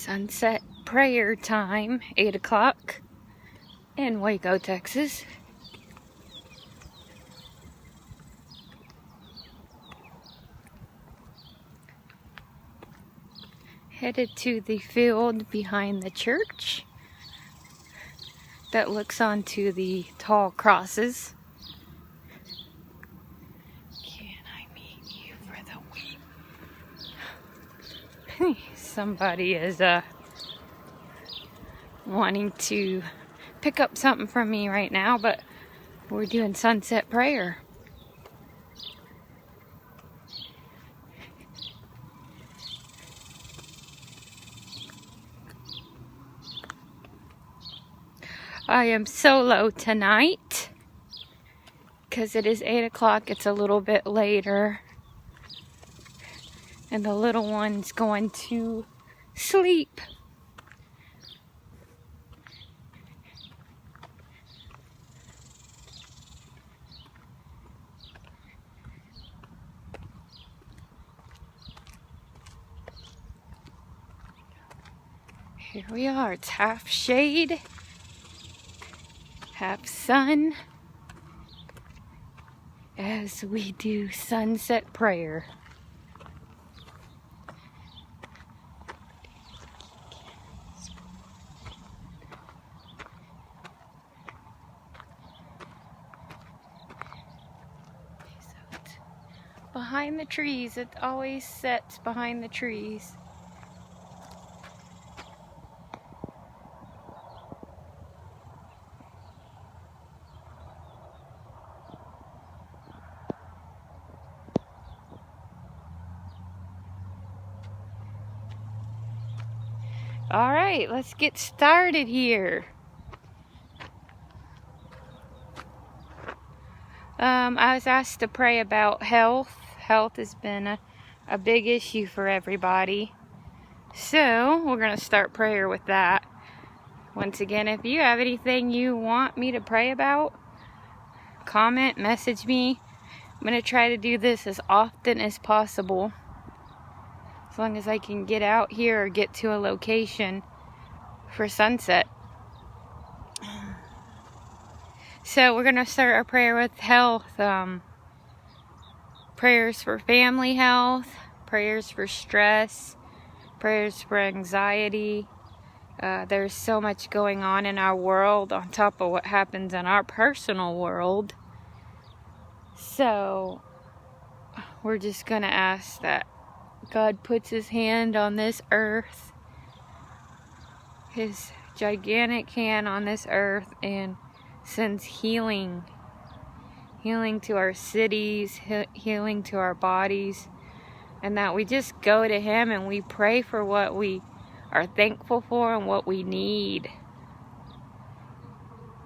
Sunset prayer time, 8 o'clock in Waco, Texas. Headed to the field behind the church that looks onto the tall crosses. Can I meet you for the week? Somebody is wanting to pick up something from me right now, but we're doing sunset prayer. I am solo tonight because it is 8 o'clock. It's a little bit later, and the little one's going to sleep. Here we are. It's half shade, half sun, as we do sunset prayer. So it's behind the trees. It always sets behind the trees. All right, let's get started here. I was asked to pray about health. Health has been a big issue for everybody. So we're going to start prayer with that. Once again, if you have anything you want me to pray about, comment, message me. I'm going to try to do this as often as possible. As long as I can get out here or get to a location for sunset. So we're going to start our prayer with health. Prayers for family health, prayers for stress, prayers for anxiety. There's so much going on in our world on top of what happens in our personal world. So we're just going to ask that God puts his hand on this earth, his gigantic hand on this earth, and sends healing to our cities, healing to our bodies, and that we just go to him and we pray for what we are thankful for and what we need.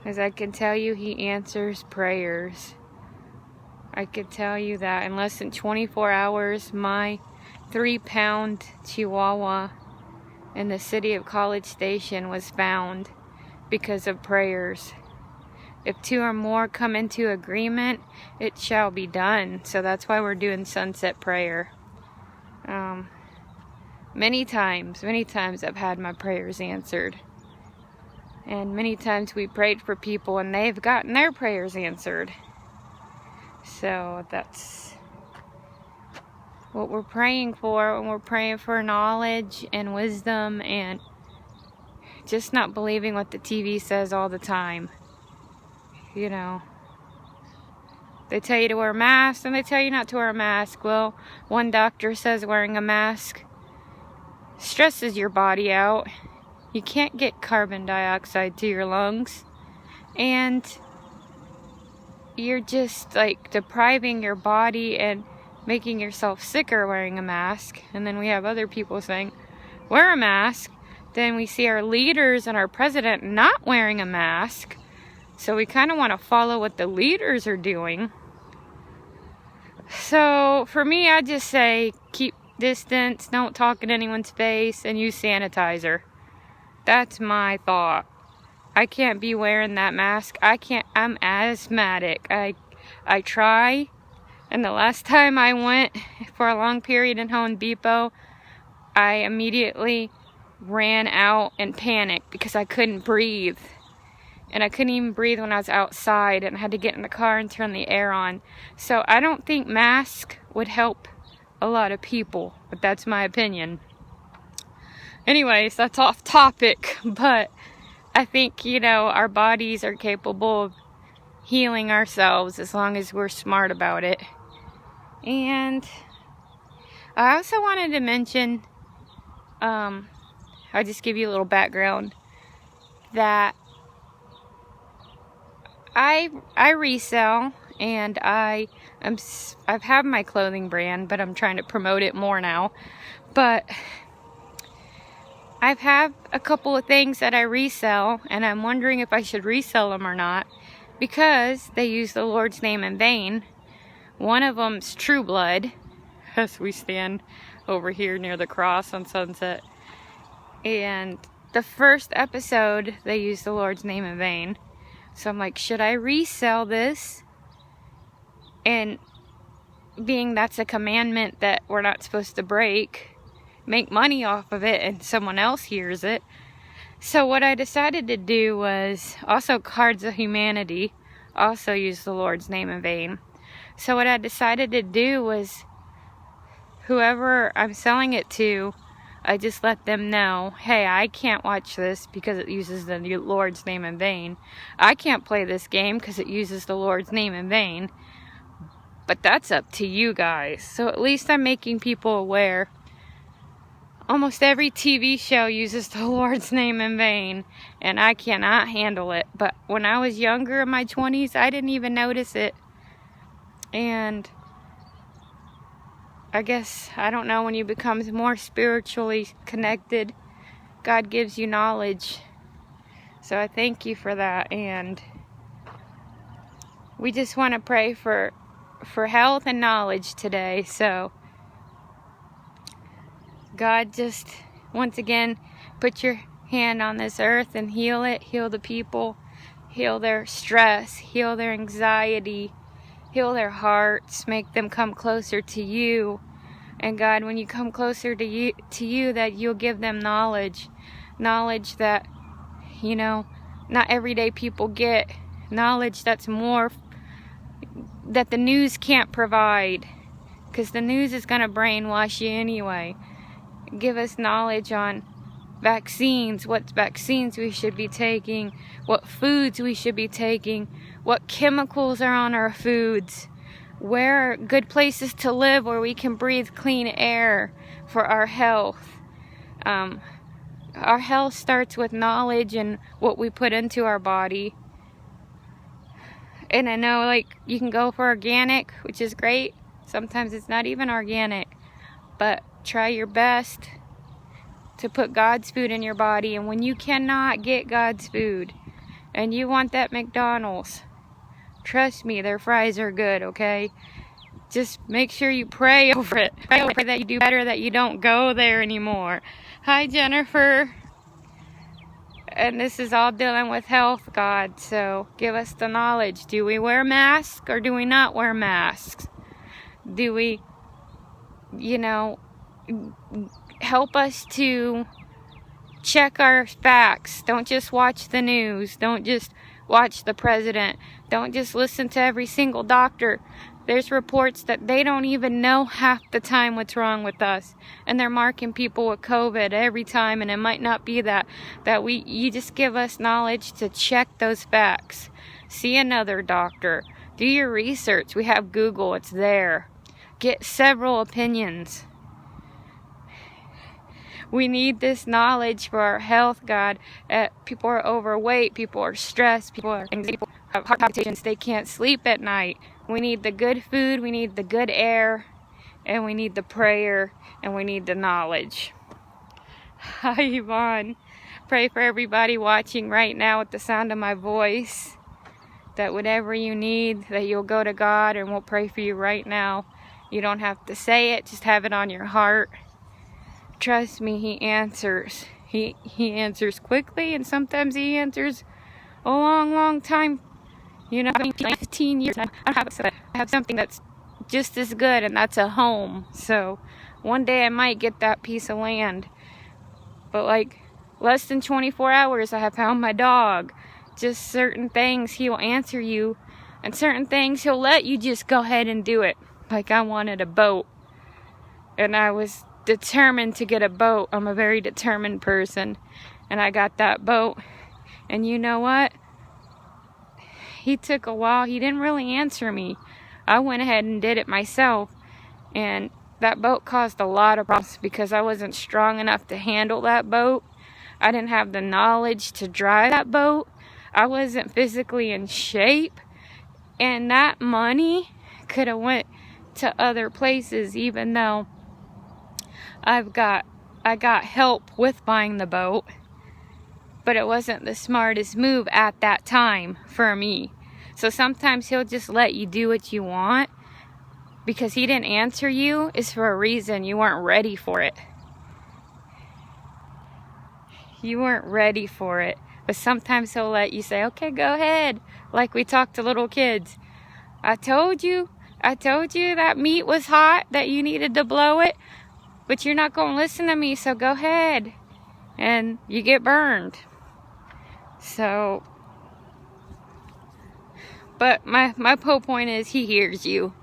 As I can tell you, he answers prayers. I could tell you that in less than 24 hours, my 3-pound Chihuahua in the city of College Station was found because of prayers. If 2 or more come into agreement, it shall be done. So that's why we're doing sunset prayer. Many times I've had my prayers answered. And many times we prayed for people and they've gotten their prayers answered. So that's what we're praying for, and we're praying for knowledge and wisdom and just not believing what the TV says all the time. You know, they tell you to wear a mask and they tell you not to wear a mask. Well, one doctor says wearing a mask stresses your body out. You can't get carbon dioxide to your lungs, and you're just like depriving your body and making yourself sicker wearing a mask. And then we have other people saying wear a mask. Then we see our leaders and our president not wearing a mask. So we kind of want to follow what the leaders are doing. So for me, I just say keep distance, don't talk in anyone's face, and use sanitizer. That's my thought. I can't be wearing that mask. I'm asthmatic. I try. And the last time I went for a long period in Home Depot, I immediately ran out in panic because I couldn't breathe. And I couldn't even breathe when I was outside, and I had to get in the car and turn the air on. So I don't think masks would help a lot of people, but that's my opinion. Anyways, that's off topic, but I think, our bodies are capable of healing ourselves as long as we're smart about it. And I also wanted to mention, I'll just give you a little background, that I resell, and I've had my clothing brand, but I'm trying to promote it more now. But I've had a couple of things that I resell, and I'm wondering if I should resell them or not, because they use the Lord's name in vain. One of them's True Blood, as we stand over here near the cross on Sunset. And the first episode, they use the Lord's name in vain. So I'm like, should I resell this? And being that's a commandment that we're not supposed to break, make money off of it, and someone else hears it. So what I decided to do was, also Cards of Humanity also use the Lord's name in vain. So what I decided to do was, whoever I'm selling it to, I just let them know, hey, I can't watch this because it uses the Lord's name in vain. I can't play this game because it uses the Lord's name in vain. But that's up to you guys. So at least I'm making people aware. Almost every TV show uses the Lord's name in vain, and I cannot handle it. But when I was younger, in my 20s, I didn't even notice it. And I guess, I don't know, when you become more spiritually connected, God gives you knowledge. So I thank you for that. And we just want to pray for health and knowledge today. So God, just once again, put your hand on this earth and heal it. Heal the people. Heal their stress. Heal their anxiety. Heal their hearts. Make them come closer to you. And God, when you come closer to you, that you'll give them knowledge. Knowledge that, not everyday people get. Knowledge that's more, that the news can't provide. Because the news is going to brainwash you anyway. Give us knowledge on vaccines, what vaccines we should be taking, what foods we should be taking, what chemicals are on our foods, where are good places to live where we can breathe clean air for our health. Our health starts with knowledge and what we put into our body. And I know, you can go for organic, which is great. Sometimes it's not even organic. But try your best to put God's food in your body. And when you cannot get God's food and you want that McDonald's, trust me, their fries are good, okay? Just make sure you pray over it. Pray that you do better, that you don't go there anymore. Hi, Jennifer. And this is all dealing with health, God. So give us the knowledge. Do we wear masks or do we not wear masks? Do we, help us to check our facts. Don't just watch the news. Don't just watch the president. Don't just listen to every single doctor. There's reports that they don't even know half the time what's wrong with us. And they're marking people with COVID every time, and it might not be that you just give us knowledge to check those facts. See another doctor. Do your research. We have Google, it's there. Get several opinions. We need this knowledge for our health, God. People are overweight, people are stressed, people are anxiety, people have heart palpitations, they can't sleep at night. We need the good food, we need the good air, and we need the prayer, and we need the knowledge. Hi, Yvonne. Pray for everybody watching right now with the sound of my voice, that whatever you need, that you'll go to God, and we'll pray for you right now. You don't have to say it, just have it on your heart. Trust me, He answers. He answers quickly, and sometimes He answers a long time. 15 years. I have something that's just as good, and that's a home. So one day I might get that piece of land. But less than 24 hours, I have found my dog. Just certain things he'll answer you, and certain things he'll let you just go ahead and do it. Like I wanted a boat, and I was determined to get a boat. I'm a very determined person, and I got that boat. And you know what? He took a while. He didn't really answer me. I went ahead and did it myself, and that boat caused a lot of problems because I wasn't strong enough to handle that boat. I didn't have the knowledge to drive that boat. I wasn't physically in shape, and that money could have went to other places, even though I got help with buying the boat, but it wasn't the smartest move at that time for me. So sometimes he'll just let you do what you want. Because he didn't answer you is for a reason. You weren't ready for it. You weren't ready for it. But sometimes he'll let you say, okay, go ahead. Like we talk to little kids. I told you that meat was hot, that you needed to blow it. But you're not going to listen to me, so go ahead. And you get burned. So, but my whole point is he hears you.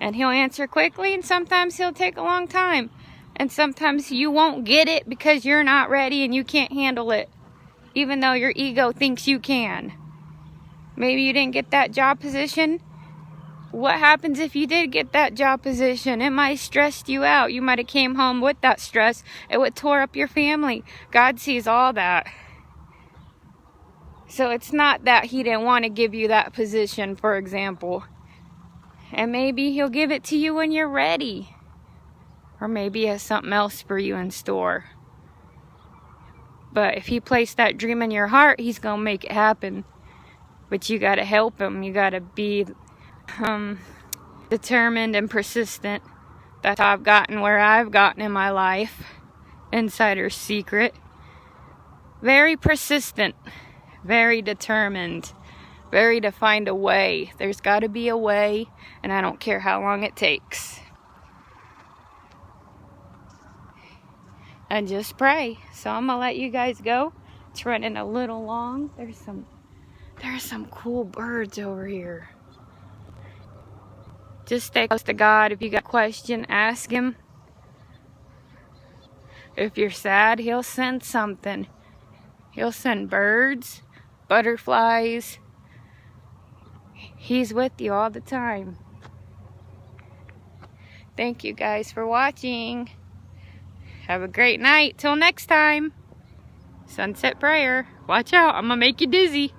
And he'll answer quickly, and sometimes he'll take a long time. And sometimes you won't get it because you're not ready and you can't handle it. Even though your ego thinks you can. Maybe you didn't get that job position. What happens if you did get that job position? It might have stressed you out. You might have came home with that stress. It would tore up your family. God sees all that. So it's not that he didn't want to give you that position, for example. And maybe he'll give it to you when you're ready. Or maybe he has something else for you in store. But if he placed that dream in your heart, he's going to make it happen. But you got to help him. You got to be determined and persistent. That's how I've gotten where I've gotten in my life. Insider's secret. Very persistent. Very determined. Very to find a way. There's got to be a way, and I don't care how long it takes. And just pray. So I'm gonna let you guys go. It's running a little long. There's some cool birds over here. Just stay close to God. If you got a question, ask him. If you're sad, he'll send something. He'll send birds, butterflies. He's with you all the time. Thank you guys for watching. Have a great night. Till next time. Sunset prayer. Watch out. I'm going to make you dizzy.